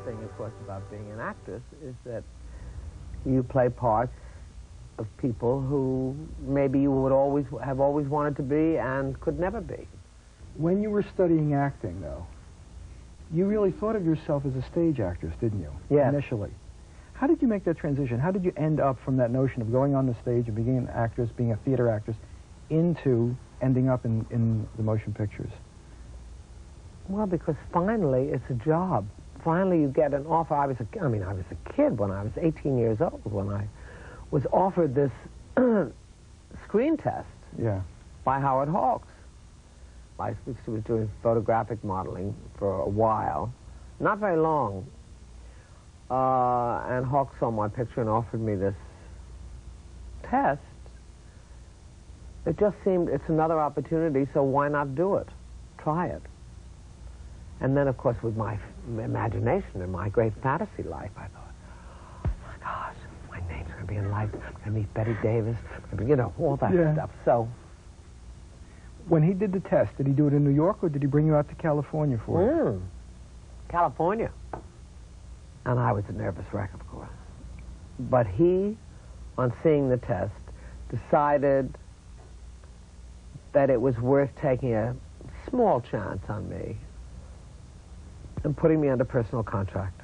thing, of course, about being an actress is that you play parts of people who maybe you would always wanted to be and could never be. When you were studying acting, though, you really thought of yourself as a stage actress, didn't you? Yes. Initially. How did you make that transition? How did you end up from that notion of going on the stage and being an actress, being a theater actress, into ending up in the motion pictures? Well, because finally it's a job. Finally you get an offer. I was a kid when I was 18 years old when I was offered this screen test by Howard Hawks. I was doing photographic modeling for a while, not very long, and Hawks saw my picture and offered me this test. It just seemed it's another opportunity, so why not do it? Try it. And then, of course, with my imagination and my great fantasy life, I thought, oh my gosh, my name's going to be in lights. I'm going to meet Betty Davis. You know, all that stuff. So, when he did the test, did he do it in New York or did he bring you out to California for it? California. And I was a nervous wreck, of course. But he, on seeing the test, decided that it was worth taking a small chance on me and putting me under personal contract.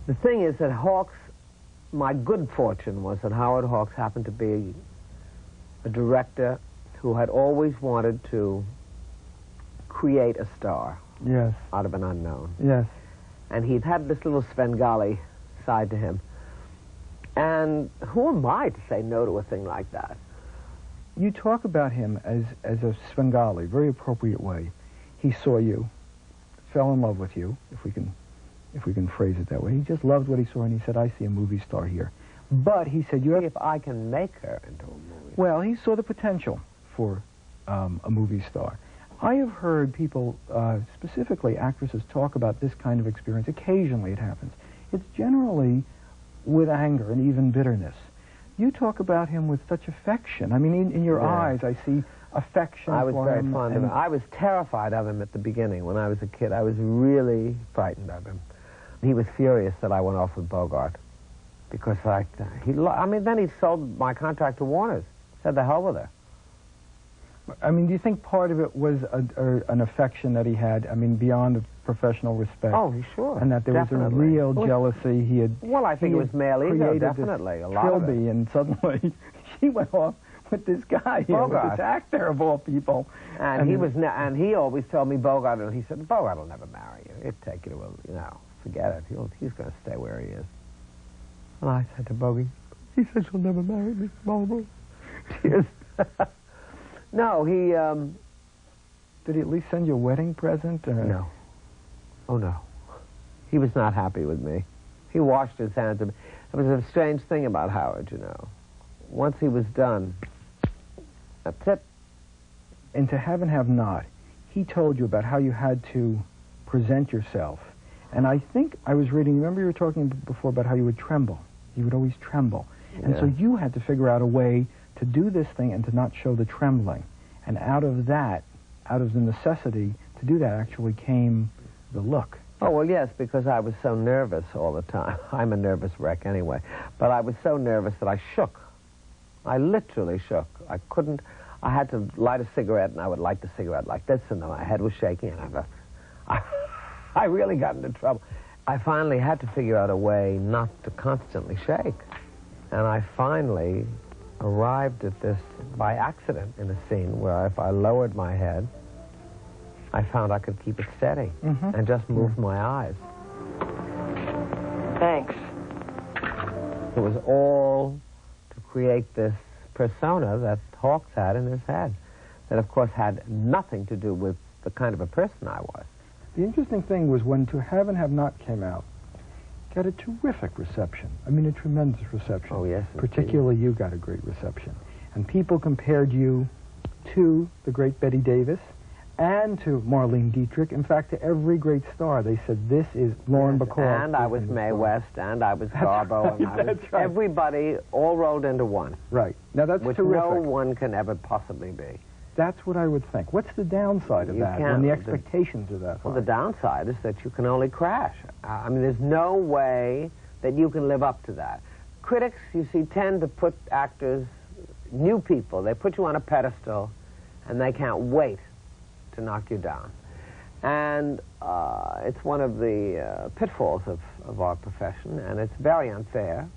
The thing is that Hawks, my good fortune was that Howard Hawks happened to be a director who had always wanted to create a star out of an unknown. Yes. And he'd had this little Svengali side to him. And who am I to say no to a thing like that? You talk about him as a Svengali, very appropriate way. He saw you, fell in love with you, if we can phrase it that way. He just loved what he saw, and he said, I see a movie star here. But he said, you have... if I can make her into a movie. Well, he saw the potential for a movie star. I have heard people, specifically actresses, talk about this kind of experience. Occasionally it happens. It's generally with anger and even bitterness. You talk about him with such affection. I mean, in your eyes, I see affection I was for very him. fond of him. I was terrified of him at the beginning when I was a kid. I was really frightened of him. He was furious that I went off with Bogart because then he sold my contract to Warner's. Said the hell with her. I mean, do you think part of it was an affection that he had, I mean, beyond a professional respect? Oh, sure. And that there was a real jealousy he had... Well, I think it was male ego, definitely, a lot of it. And suddenly she went off with this guy, with this actor of all people. And he always told me Bogart, and he said, Bogart will never marry you. He'll take you to forget it. He's going to stay where he is. And I said to Bogey, he said she'll never marry me. Tears. No, he, did he at least send you a wedding present? No. Oh, no. He was not happy with me. He washed his hands of me. It was a strange thing about Howard, you know. Once he was done, that's it. And To Have and Have Not, he told you about how you had to present yourself. And I think I was reading, remember you were talking before about how you would tremble. You would always tremble. And so you had to figure out a way to do this thing and to not show the trembling. And out of that, out of the necessity to do that, actually came the look. Oh, well, yes, because I was so nervous all the time. I'm a nervous wreck anyway. But I was so nervous that I shook. I literally shook. I had to light a cigarette, and I would light the cigarette like this, and then my head was shaking, and I really got into trouble. I finally had to figure out a way not to constantly shake. And I finally arrived at this by accident in a scene where if I lowered my head, I found I could keep it steady and just move my eyes. Thanks. It was all to create this persona that Hawks had in his head that, of course, had nothing to do with the kind of a person I was. The interesting thing was when To Have and Have Not came out, got a terrific reception. I mean, a tremendous reception. Oh, yes. Particularly you got a great reception. And people compared you to the great Betty Davis and to Marlene Dietrich. In fact, to every great star. They said, this is Lauren Bacall. And I was Mae West, and I was Garbo, and I was everybody all rolled into one. Right. Now, that's which terrific. no one can ever possibly be. That's what I would think. What's the downside of that when the expectations are that high? Well, the downside is that you can only crash. I mean, there's no way that you can live up to that. Critics, you see, tend to put actors, new people, they put you on a pedestal, and they can't wait to knock you down. And it's one of the pitfalls of our profession, and it's very unfair.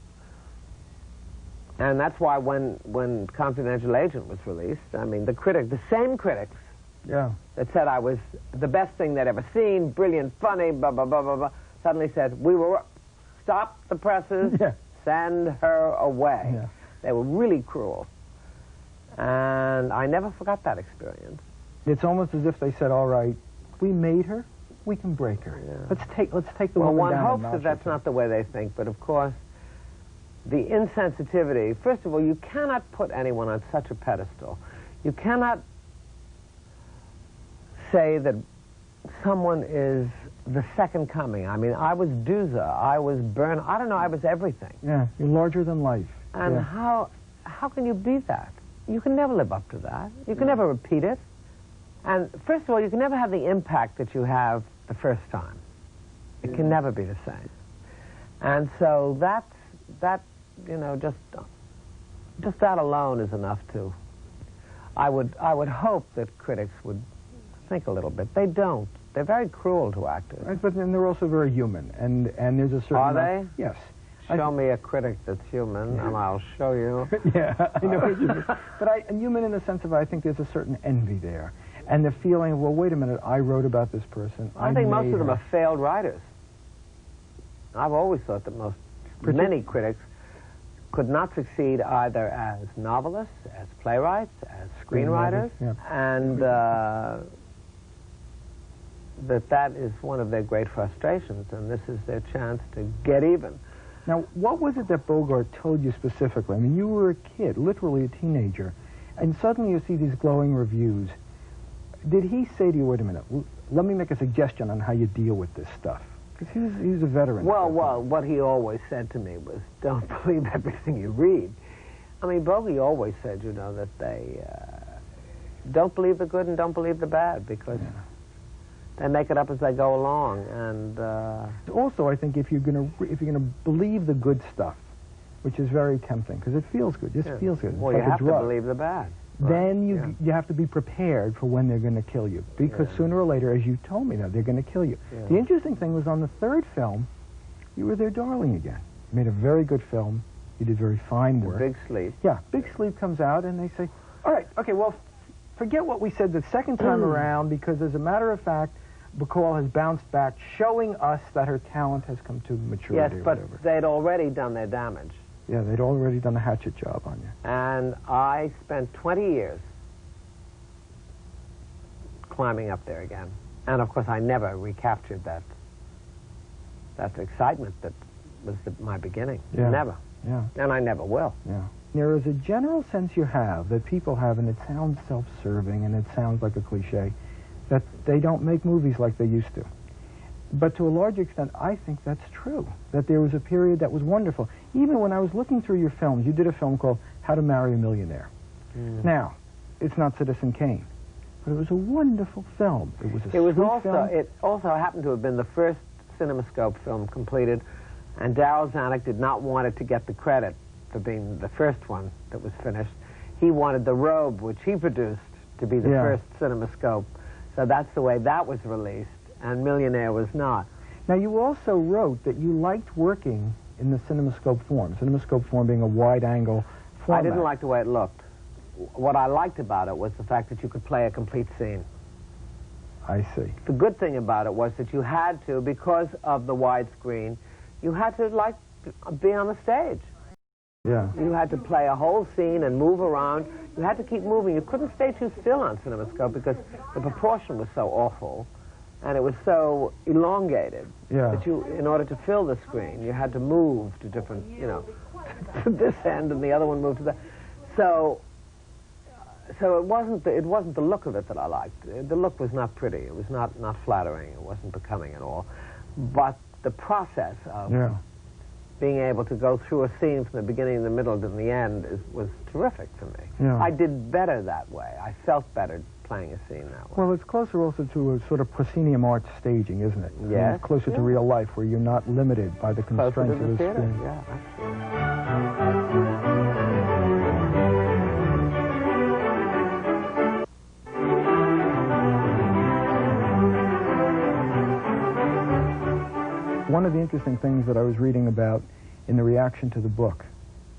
And that's why when Confidential Agent was released, I mean, the same critics that said I was the best thing they'd ever seen, brilliant, funny, blah, blah, blah, blah, blah, suddenly said, stop the presses, send her away. Yeah. They were really cruel. And I never forgot that experience. It's almost as if they said, all right, we made her, we can break her. Yeah. Let's take the woman down. Well, one hopes that that's not the way they think, but of course, the insensitivity, first of all, you cannot put anyone on such a pedestal. You cannot say that someone is the second coming. I mean, I was Duza, I was Byrne, I don't know, I was everything. Yeah, you're larger than life. And how can you be that? You can never live up to that. You can never repeat it. And first of all, you can never have the impact that you have the first time. It can never be the same. And so that you know, just that alone is enough to. I would hope that critics would think a little bit. They don't. They're very cruel to actors. Right, but then they're also very human, and there's a certain. Are they? Yes. Show me a critic that's human, and I'll show you. Yeah, I know what you mean. But I'm human in the sense of I think there's a certain envy there, and the feeling, well, wait a minute, I wrote about this person. I think most of them are failed writers. I've always thought that many critics could not succeed either as novelists, as playwrights, as screenwriters, and that is one of their great frustrations, and this is their chance to get even. Now, what was it that Bogart told you specifically? I mean, you were a kid, literally a teenager, and suddenly you see these glowing reviews. Did he say to you, wait a minute, let me make a suggestion on how you deal with this stuff? Because he was a veteran. Well, what he always said to me was, don't believe everything you read. I mean, Bogey always said, you know, that they don't believe the good and don't believe the bad, because they make it up as they go along. And also, I think if you're gonna believe the good stuff, which is very tempting because it feels good, just feels good. Well, you have to believe the bad. Then you have to be prepared for when they're going to kill you, because sooner or later, as you told me, they're going to kill you. The interesting thing was on the third film, you were their darling again. You made a very good film. You did very fine work. Big Sleep. Yeah, Big Sleep comes out, and they say, all right, okay, well, forget what we said the second time around, because as a matter of fact, Bacall has bounced back, showing us that her talent has come to maturity. Yes, but they'd already done their damage. Yeah, they'd already done a hatchet job on you. And I spent 20 years climbing up there again. And of course, I never recaptured that excitement that was my beginning. Yeah. Never. Yeah. And I never will. Yeah. There is a general sense you have, that people have, and it sounds self-serving and it sounds like a cliche, that they don't make movies like they used to. But to a large extent, I think that's true, that there was a period that was wonderful. Even when I was looking through your films, you did a film called How to Marry a Millionaire. Now, it's not Citizen Kane, but it was a wonderful film. It was a sweet film. It also happened to have been the first CinemaScope film completed, and Darryl Zanuck did not want it to get the credit for being the first one that was finished. He wanted The Robe, which he produced, to be the first CinemaScope. So that's the way that was released. And Millionaire was not. Now, you also wrote that you liked working in the CinemaScope form being a wide-angle format. I didn't like the way it looked. What I liked about it was the fact that you could play a complete scene. I see. The good thing about it was that you had to, because of the widescreen, you had to, like, be on the stage. Yeah. You had to play a whole scene and move around. You had to keep moving. You couldn't stay too still on CinemaScope because the proportion was so awful. And it was so elongated that you, in order to fill the screen, you had to move to different, you know, to this end and the other one moved to that. So it wasn't the look of it that I liked. The look was not pretty. It was not flattering. It wasn't becoming at all. But the process of being able to go through a scene from the beginning, the middle, to the end was terrific to me. Yeah. I did better that way. I felt better playing a scene that way. Well, it's closer also to a sort of proscenium art staging, isn't it? Yes. It's closer to real life, where you're not limited by the constraints Closer to of the the theater, screen. yeah, absolutely. One of the interesting things that I was reading about in the reaction to the book,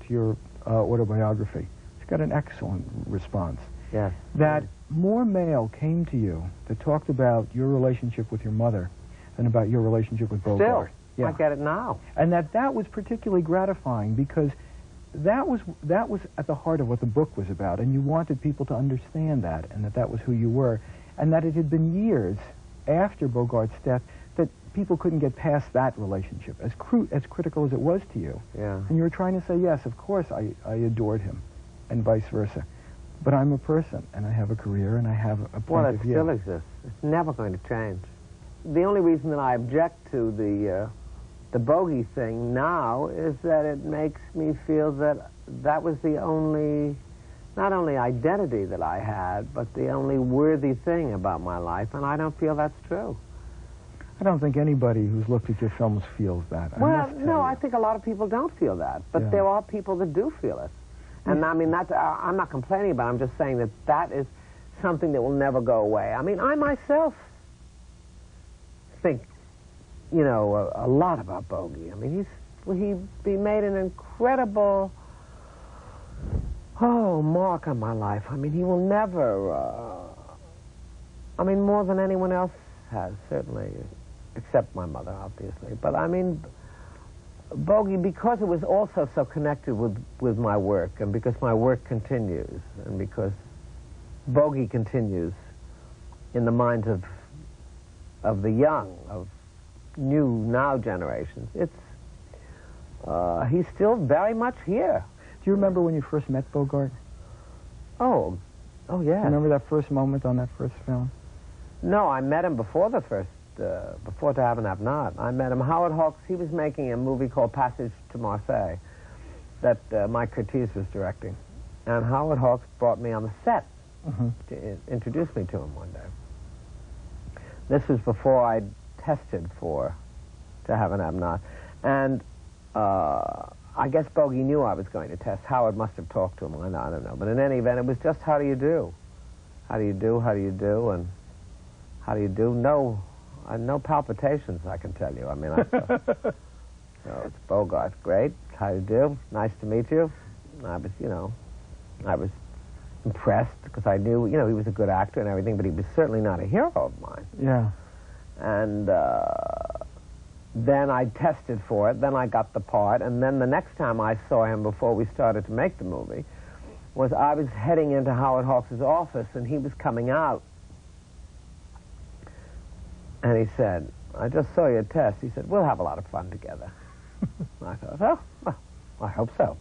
to your autobiography, it's got an excellent response. Yes. That more mail came to you that talked about your relationship with your mother than about your relationship with Bogart. Still, I get it now. And that was particularly gratifying because that was at the heart of what the book was about, and you wanted people to understand that, and that was who you were, and that it had been years after Bogart's death that people couldn't get past that relationship, as critical as it was to you. Yeah. And you were trying to say, yes, of course I adored him, and vice versa. But I'm a person, and I have a career, and I have a point of view. Well, it still exists. It's never going to change. The only reason that I object to the bogey thing now is that it makes me feel that that was the only, not only identity that I had, but the only worthy thing about my life, and I don't feel that's true. I don't think anybody who's looked at your films feels that. Well, no, I think a lot of people don't feel that, but there are people that do feel it. And I mean, that's, I'm not complaining about it, I'm just saying that that is something that will never go away. I mean, I myself think, you know, a lot about Bogey. I mean, he made an incredible, mark on my life. I mean, he will never, I mean, more than anyone else has, certainly, except my mother, obviously. But I mean, Bogey, because it was also so connected with my work, and because my work continues, and because Bogey continues in the minds of the young, of new now generations, he's still very much here. Do you remember when you first met Bogart? Oh yeah. Remember that first moment on that first film? No, I met him before the first, before To Have and Have Not. I met him. Howard Hawks, he was making a movie called Passage to Marseille that Mike Curtiz was directing. And Howard Hawks brought me on the set to introduce me to him one day. This was before I'd tested for To Have and Have Not. And I guess Bogey knew I was going to test. Howard must have talked to him. I don't know. But in any event, it was just, how do you do? How do you do? How do you do? And how do you do? No palpitations, I can tell you. I mean, so it's Bogart. Great. How do you do? Nice to meet you. I was impressed because I knew, he was a good actor and everything, but he was certainly not a hero of mine. Yeah. And then I tested for it. Then I got the part. And then the next time I saw him before we started to make the movie was I was heading into Howard Hawks' office, and he was coming out. And he said, I just saw your test. He said, we'll have a lot of fun together. I thought, well, I hope so.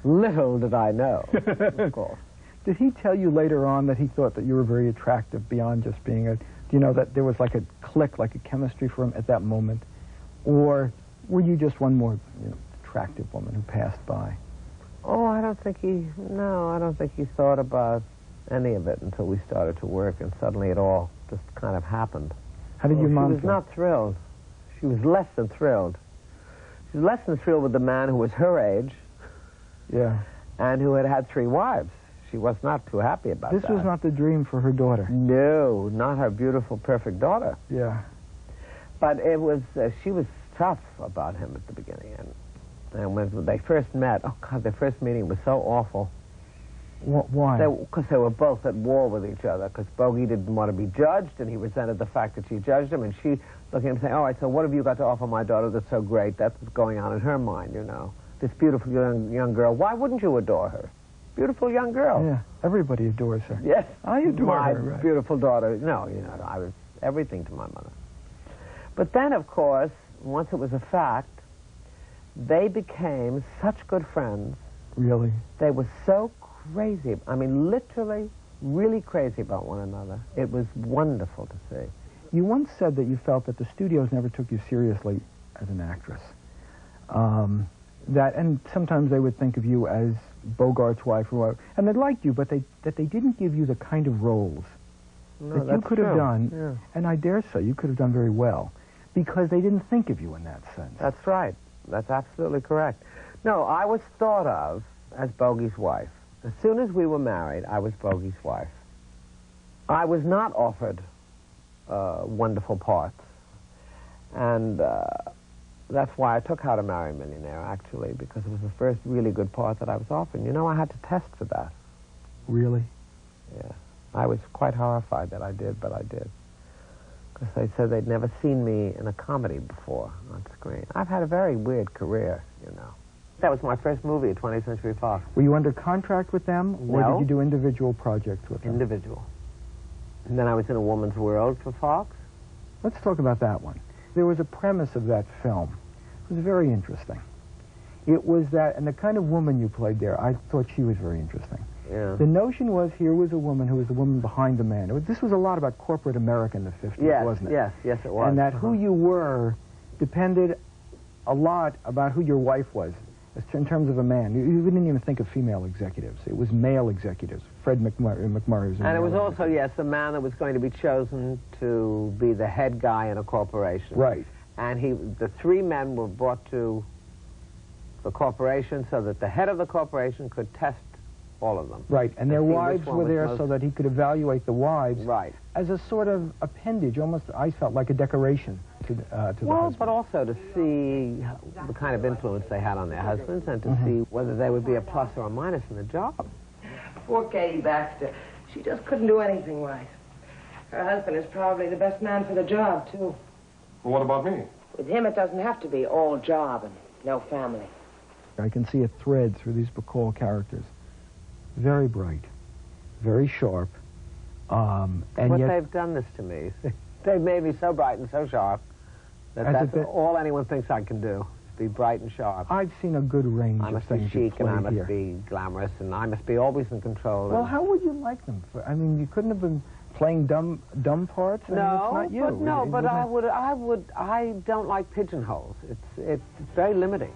Little did I know, of course. Did he tell you later on that he thought that you were very attractive beyond just being that there was like a click, like a chemistry for him at that moment? Or were you just one more attractive woman who passed by? Oh, I don't think he thought about any of it until we started to work, and suddenly it all just kind of happened. How did your mom She was not thrilled. She was less than thrilled. She was less than thrilled with the man who was her age. Yeah. And who had had 3 wives. She was not too happy about that. This was not the dream for her daughter. No, not her beautiful, perfect daughter. Yeah. But it was, she was tough about him at the beginning. And when they first met, oh God, their first meeting was so awful. Why? Because they were both at war with each other, because Bogey didn't want to be judged, and he resented the fact that she judged him, and she looked at him saying, all right, so what have you got to offer my daughter that's so great? That's what's going on in her mind, This beautiful young girl. Why wouldn't you adore her? Beautiful young girl. Yeah, everybody adores her. Yes. I adore her. My beautiful daughter. No, I was everything to my mother. But then, of course, once it was a fact, they became such good friends. Really? They were so crazy. I mean, literally, really crazy about one another. It was wonderful to see. You once said that you felt that the studios never took you seriously as an actress. That, and sometimes they would think of you as Bogart's wife or whatever, and they liked you, but that they didn't give you the kind of roles that you could have done, and I dare say you could have done very well, because they didn't think of you in that sense. That's right. That's absolutely correct. No, I was thought of as Bogey's wife. As soon as we were married, I was Bogey's wife. I was not offered wonderful parts, and that's why I took How to Marry a Millionaire, actually, because it was the first really good part that I was offered. You know, I had to test for that. Really? Yeah. I was quite horrified that I did, but I did. Because they said they'd never seen me in a comedy before on screen. I've had a very weird career, you know. That was my first movie at 20th Century Fox. Were you under contract with them, or No. did you do individual projects with them? Individual. And then I was in A Woman's World for Fox. Let's talk about that one. There was a premise of that film. It was very interesting. It was that, and the kind of woman you played there, I thought she was very interesting. Yeah. The notion was, here was a woman who was the woman behind the man. This was a lot about corporate America in the 50s, wasn't it? Yes, it was. And that who you were depended a lot about who your wife was, in terms of a man. You didn't even think of female executives. It was male executives. Fred McMurray was. And it was also, yes, a man that was going to be chosen to be the head guy in a corporation. Right. And the three men were brought to the corporation so that the head of the corporation could test all of them. Right, and their wives were there so that he could evaluate the wives. Right. As a sort of appendage, almost, I felt, like a decoration to the husband. Well, but also to see the kind of influence they had on their husbands and to see whether they would be a plus or a minus in the job. Poor Katie Baxter. She just couldn't do anything right. Her husband is probably the best man for the job, too. Well, what about me? With him, it doesn't have to be all job and no family. I can see a thread through these Bacall characters. Very bright, very sharp, and But yet they've done this to me. They've made me so bright and so sharp that that's all anyone thinks I can do, is be bright and sharp. I've seen a good range I of must be things chic and I must here. be glamorous and I must be always in control. Well, how would you like them? I mean, you couldn't have been playing dumb parts. I mean, it's not you. But I don't like pigeonholes. It's very limiting.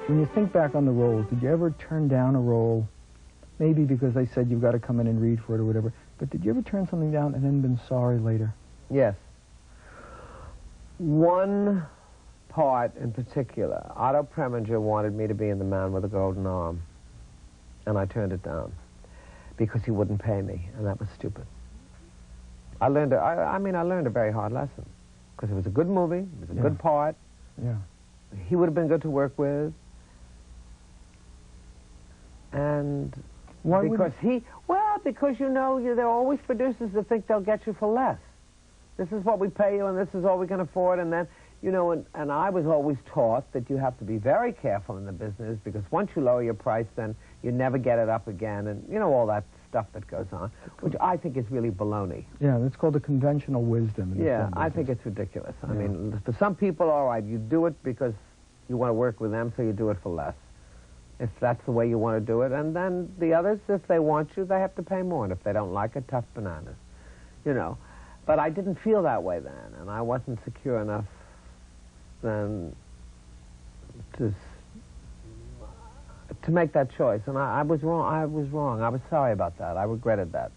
When you think back on the roles, did you ever turn down a role, maybe because they said you've got to come in and read for it or whatever, but did you ever turn something down and then been sorry later? Yes. One part in particular, Otto Preminger wanted me to be in The Man with the Golden Arm, and I turned it down because he wouldn't pay me, and that was stupid. I learned a very hard lesson because it was a good movie, it was a good part. Yeah. He would have been good to work with. And because you know, there are always producers that think they'll get you for less. This is what we pay you and this is all we can afford, and then, you know, and I was always taught that you have to be very careful in the business because once you lower your price, then you never get it up again, and, you know, all that stuff that goes on, which I think is really baloney. Yeah, that's called the conventional wisdom. Yeah, I think it's ridiculous. I mean, for some people, all right, you do it because you want to work with them, so you do it for less. If that's the way you want to do it. And then the others, if they want you, they have to pay more. And if they don't like it, tough bananas. You know. But I didn't feel that way then, and I wasn't secure enough then to make that choice. And I was wrong. I was wrong. I was sorry about that. I regretted that.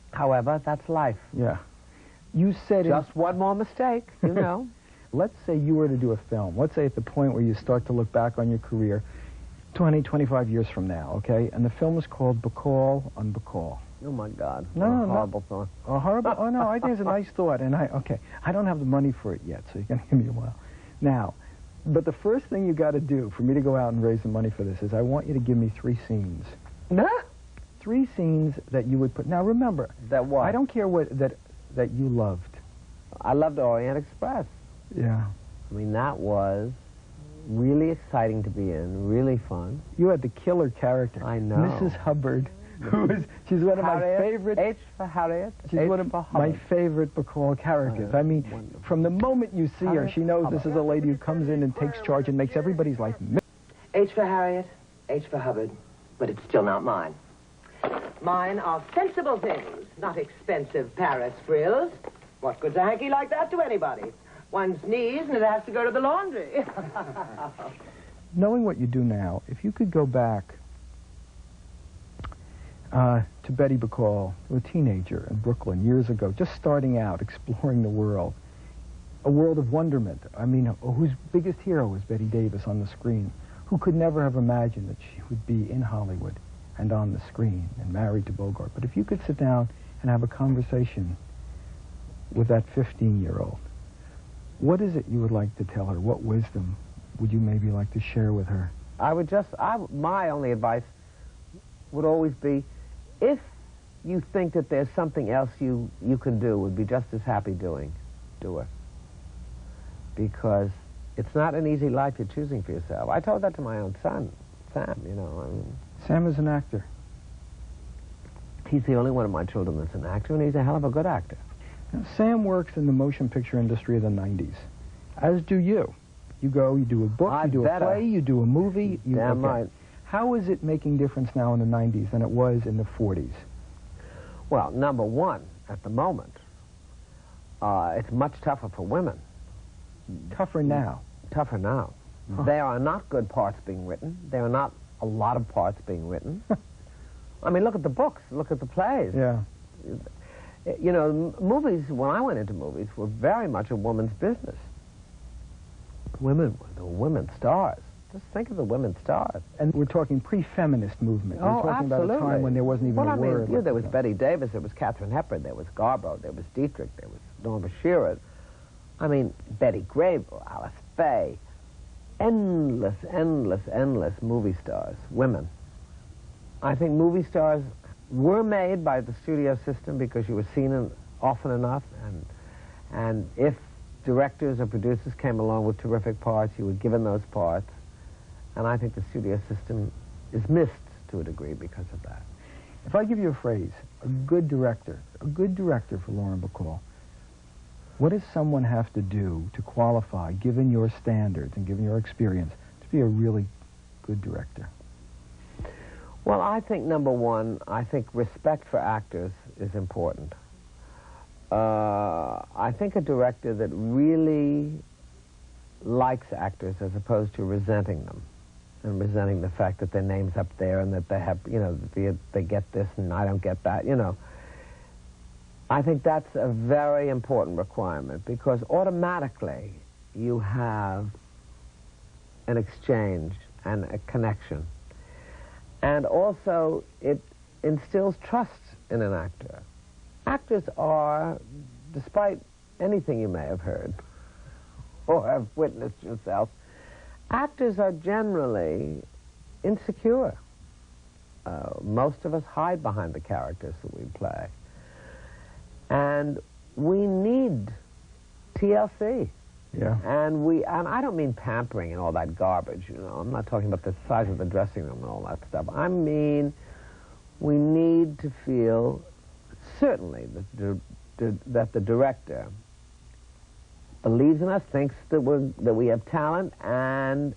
However, that's life. Yeah. You said just one more mistake, you know. Let's say you were to do a film. Let's say at the point where you start to look back on your career 20, 25 years from now, okay? And the film is called Bacall on Bacall. Oh, my God. No, horrible thought. A horrible? Oh, no, I think it's a nice thought. And I don't have the money for it yet, so you're going to give me a while. Now, but the first thing you got to do for me to go out and raise the money for this is I want you to give me 3 scenes. Nah? 3 scenes that you would put. Now, remember. That what? I don't care that you loved. I loved Orient Express. Yeah. I mean, that was really exciting to be in, really fun. You had the killer character. I know. Mrs. Hubbard, she's one of Harriet, my favorite... H for Harriet. She's H one of my favorite Bacall characters. I mean, wonderful. From the moment you see her, she knows this is a lady who comes in and takes charge and makes everybody's life... H for Harriet, H for Hubbard, but it's still not mine. Mine are sensible things, not expensive Paris frills. What good's a hanky like that to anybody? One sneeze and it has to go to the laundry. Knowing what you do now, if you could go back to Betty Bacall, a teenager in Brooklyn years ago, just starting out, exploring the world, a world of wonderment. I mean, whose biggest hero was Betty Davis on the screen, who could never have imagined that she would be in Hollywood and on the screen and married to Bogart. But if you could sit down and have a conversation with that 15-year-old, what is it you would like to tell her? What wisdom would you maybe like to share with her? My only advice would always be, if you think that there's something else you can do, would be just as happy doing, do it. Because it's not an easy life you're choosing for yourself. I told that to my own son, Sam, you know. I mean, Sam is an actor. He's the only one of my children that's an actor, and he's a hell of a good actor. Now, Sam works in the motion picture industry of the 90s, as do you. You go, you do a book, you do a play, you do a movie. Damn right. How is it making difference now in the 90s than it was in the 40s? Well, number one, at the moment, it's much tougher for women. Tougher now? Tougher now. Huh. There are not good parts being written. There are not a lot of parts being written. I mean, look at the books. Look at the plays. Yeah. You know, movies, when I went into movies, were very much a woman's business. Women were the women stars. Just think of the women stars. And we're talking pre-feminist movement. Oh, we're talking absolutely. about a time when there wasn't even a word. There was Betty Davis, there was Katharine Hepburn, there was Garbo, there was Dietrich, there was Norma Shearer. I mean, Betty Grable, Alice Faye. Endless, endless, endless movie stars, women. I think movie stars were made by the studio system because you were seen often enough, and if directors or producers came along with terrific parts, you were given those parts. And I think the studio system is missed to a degree because of that. If I give you a phrase, a good director for Lauren Bacall, what does someone have to do to qualify, given your standards and given your experience, to be a really good director? Well, I think, number one, I think respect for actors is important. I think a director that really likes actors as opposed to resenting them and resenting the fact that their name's up there and that they have, you know, they get this and I don't get that, you know. I think that's a very important requirement because automatically you have an exchange and a connection. And also it instills trust in an actor. Actors are, despite anything you may have heard or have witnessed yourself, actors are generally insecure. Most of us hide behind the characters that we play. And we need TLC. Yeah. And I don't mean pampering and all that garbage, you know. I'm not talking about the size of the dressing room and all that stuff. I mean, we need to feel, certainly, that the director believes in us, thinks that we have talent, and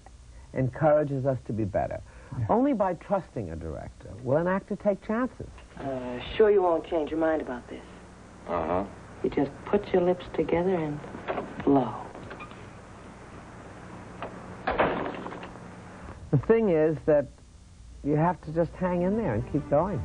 encourages us to be better. Yeah. Only by trusting a director will an actor take chances. Sure you won't change your mind about this? Uh-huh. You just put your lips together and blow. The thing is that you have to just hang in there and keep going.